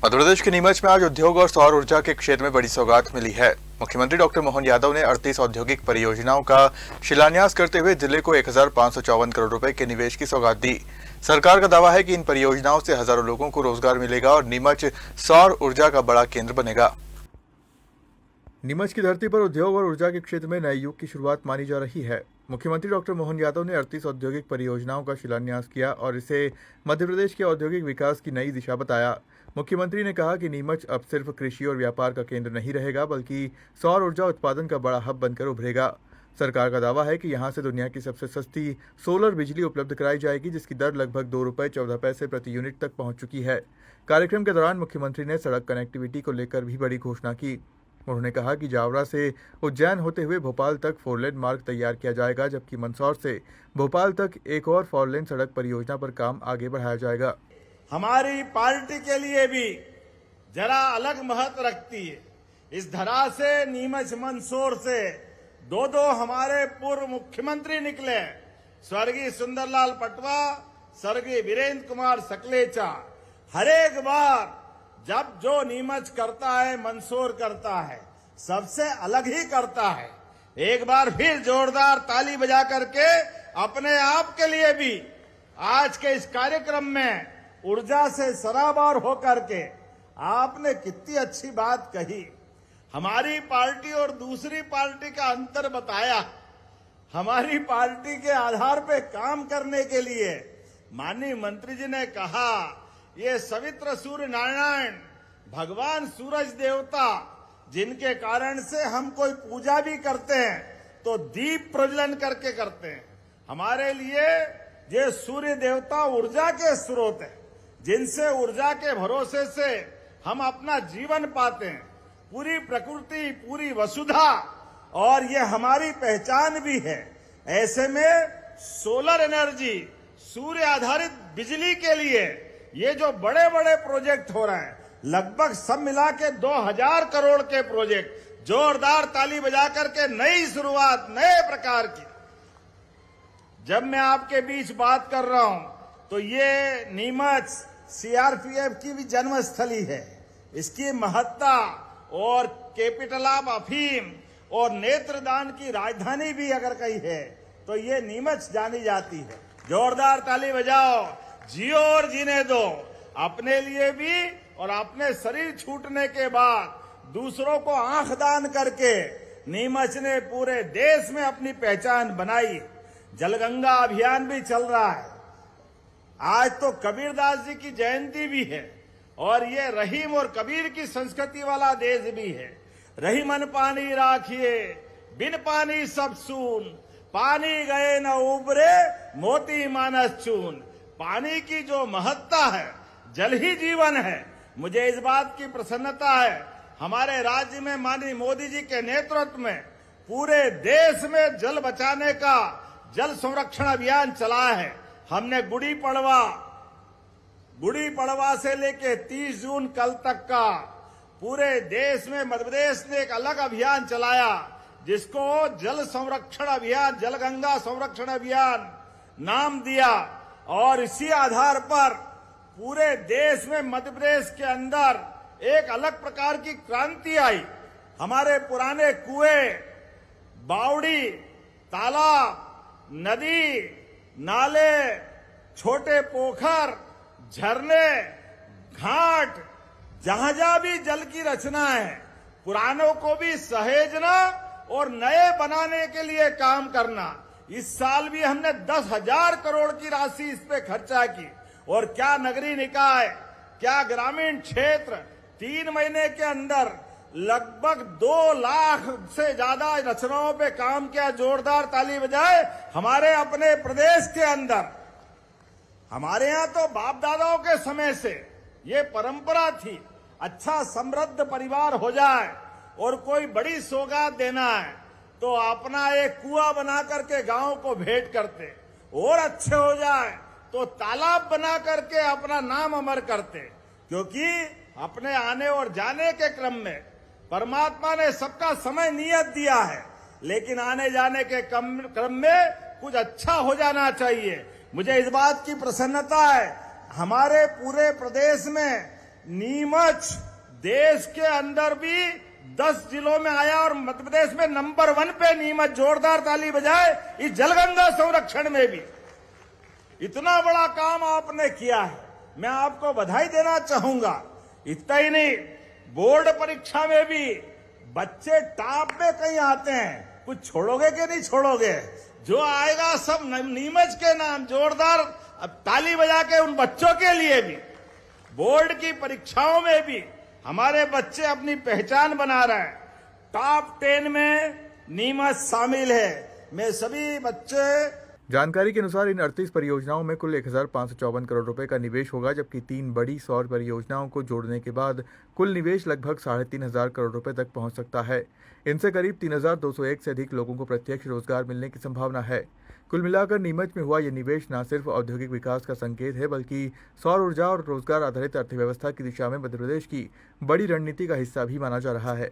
मध्य प्रदेश के नीमच में आज उद्योग और सौर ऊर्जा के क्षेत्र में बड़ी सौगात मिली है। मुख्यमंत्री डॉक्टर मोहन यादव ने 38 औद्योगिक परियोजनाओं का शिलान्यास करते हुए जिले को 1554 करोड़ रुपए के निवेश की सौगात दी। सरकार का दावा है कि इन परियोजनाओं से हजारों लोगों को रोजगार मिलेगा और नीमच सौर ऊर्जा का बड़ा केंद्र बनेगा। नीमच की धरती पर उद्योग और ऊर्जा के क्षेत्र में नए युग की शुरुआत मानी जा रही है। मुख्यमंत्री डॉक्टर मोहन यादव ने 38 औद्योगिक परियोजनाओं का शिलान्यास किया और इसे मध्य प्रदेश के औद्योगिक विकास की नई दिशा बताया। मुख्यमंत्री ने कहा कि नीमच अब सिर्फ कृषि और व्यापार का केंद्र नहीं रहेगा, बल्कि सौर ऊर्जा उत्पादन का बड़ा हब बनकर उभरेगा। सरकार का दावा है कि यहां से दुनिया की सबसे सस्ती सोलर बिजली उपलब्ध कराई जाएगी, जिसकी दर लगभग 2 रुपये 14 पैसे प्रति यूनिट तक पहुंच चुकी है। कार्यक्रम के दौरान मुख्यमंत्री ने सड़क कनेक्टिविटी को लेकर भी बड़ी घोषणा की। उन्होंने कहा कि जावरा से उज्जैन होते हुए भोपाल तक 4 लेन मार्ग तैयार किया जाएगा, जबकि मंदसौर से भोपाल तक एक और 4 लेन सड़क परियोजना पर काम आगे बढ़ाया जाएगा। हमारी पार्टी के लिए भी जरा अलग महत्व रखती है। इस धरा से नीमच मंदसौर से दो हमारे पूर्व मुख्यमंत्री निकले, स्वर्गीय सुंदरलाल पटवा, स्वर्गीय वीरेंद्र कुमार सकलेचा। हर एक बार जब जो नीमच करता है, मंदसौर करता है, सबसे अलग ही करता है। एक बार फिर जोरदार ताली बजा करके अपने आप के लिए भी आज के इस कार्यक्रम में ऊर्जा से सराबार होकर के आपने कितनी अच्छी बात कही। हमारी पार्टी और दूसरी पार्टी का अंतर बताया। हमारी पार्टी के आधार पे काम करने के लिए माननीय मंत्री जी ने कहा, ये सवित्र सूर्य नारायण भगवान सूरज देवता, जिनके कारण से हम कोई पूजा भी करते हैं तो दीप प्रज्वलन करके करते हैं। हमारे लिए ये सूर्य देवता ऊर्जा के स्रोत है, जिनसे ऊर्जा के भरोसे से हम अपना जीवन पाते हैं। पूरी प्रकृति, पूरी वसुधा, और ये हमारी पहचान भी है। ऐसे में सोलर एनर्जी, सूर्य आधारित बिजली के लिए ये जो बड़े बड़े प्रोजेक्ट हो रहे हैं, लगभग सब मिला के 2000 करोड़ के प्रोजेक्ट, जोरदार ताली बजा करके नई शुरुआत, नए प्रकार की। जब मैं आपके बीच बात कर रहा हूं तो ये नीमच सीआरपीएफ की भी जन्मस्थली है। इसकी महत्ता और कैपिटल ऑफ अफीम और नेत्रदान की राजधानी भी अगर कहीं है तो ये नीमच जानी जाती है। जोरदार ताली बजाओ, जियो और जीने दो, अपने लिए भी और अपने शरीर छूटने के बाद दूसरों को आंख दान करके नीमच ने पूरे देश में अपनी पहचान बनाई। जलगंगा अभियान भी चल रहा है। आज तो कबीरदास जी की जयंती भी है और ये रहीम और कबीर की संस्कृति वाला देश भी है। रहीमन पानी राखिए, बिन पानी सब सून, पानी गए न उबरे, मोती मानस चून। पानी की जो महत्ता है, जल ही जीवन है। मुझे इस बात की प्रसन्नता है, हमारे राज्य में माननीय मोदी जी के नेतृत्व में पूरे देश में जल बचाने का जल संरक्षण अभियान चला है। हमने गुड़ी पड़वा से लेके 30 जून कल तक का पूरे देश में मध्य प्रदेश ने एक अलग अभियान चलाया, जिसको जल संरक्षण अभियान, जलगंगा संरक्षण अभियान नाम दिया। और इसी आधार पर पूरे देश में मध्य प्रदेश के अंदर एक अलग प्रकार की क्रांति आई। हमारे पुराने कुएं, बावड़ी, तालाब, नदी, नाले, छोटे पोखर, झरने, घाट, जहां जहां भी जल की रचना है, पुरानों को भी सहेजना और नए बनाने के लिए काम करना। इस साल भी हमने 10,000 करोड़ की राशि इस पे खर्चा की। और क्या नगरीय निकाय, क्या ग्रामीण क्षेत्र 3 महीने के अंदर लगभग 2 लाख से ज्यादा रचनाओं पे काम किया। जोरदार ताली बजाए हमारे अपने प्रदेश के अंदर। हमारे यहाँ तो बाप दादाओं के समय से ये परंपरा थी, अच्छा समृद्ध परिवार हो जाए और कोई बड़ी सौगात देना है तो अपना एक कुआं बना करके गांव को भेंट करते, और अच्छे हो जाए तो तालाब बना करके अपना नाम अमर करते। क्योंकि अपने आने और जाने के क्रम में परमात्मा ने सबका समय नियत दिया है, लेकिन आने जाने के क्रम में कुछ अच्छा हो जाना चाहिए। मुझे इस बात की प्रसन्नता है, हमारे पूरे प्रदेश में नीमच देश के अंदर भी 10 जिलों में आया और मध्य प्रदेश में नंबर 1 पे नीमच। जोरदार ताली बजाए इस जलगंगा संरक्षण में भी। इतना बड़ा काम आपने किया है, मैं आपको बधाई देना चाहूंगा। इतना ही नहीं, बोर्ड परीक्षा में भी बच्चे टॉप में कहीं आते हैं, कुछ छोड़ोगे कि नहीं छोड़ोगे? जो आएगा सब नीमच के नाम। जोरदार अब ताली बजा के उन बच्चों के लिए भी। बोर्ड की परीक्षाओं में भी हमारे बच्चे अपनी पहचान बना रहे हैं। टॉप 10 में नीमच शामिल है। मैं सभी बच्चे जानकारी के अनुसार इन 38 परियोजनाओं में कुल 1554 करोड़ रुपए का निवेश होगा, जबकि 3 बड़ी सौर परियोजनाओं को जोड़ने के बाद कुल निवेश लगभग 3500 करोड़ रुपए तक पहुंच सकता है। इनसे करीब 3201 से अधिक लोगों को प्रत्यक्ष रोजगार मिलने की संभावना है। कुल मिलाकर नीमच में हुआ यह निवेश न सिर्फ औद्योगिक विकास का संकेत है, बल्कि सौर ऊर्जा और रोजगार आधारित अर्थव्यवस्था की दिशा में मध्य प्रदेश की बड़ी रणनीति का हिस्सा भी माना जा रहा है।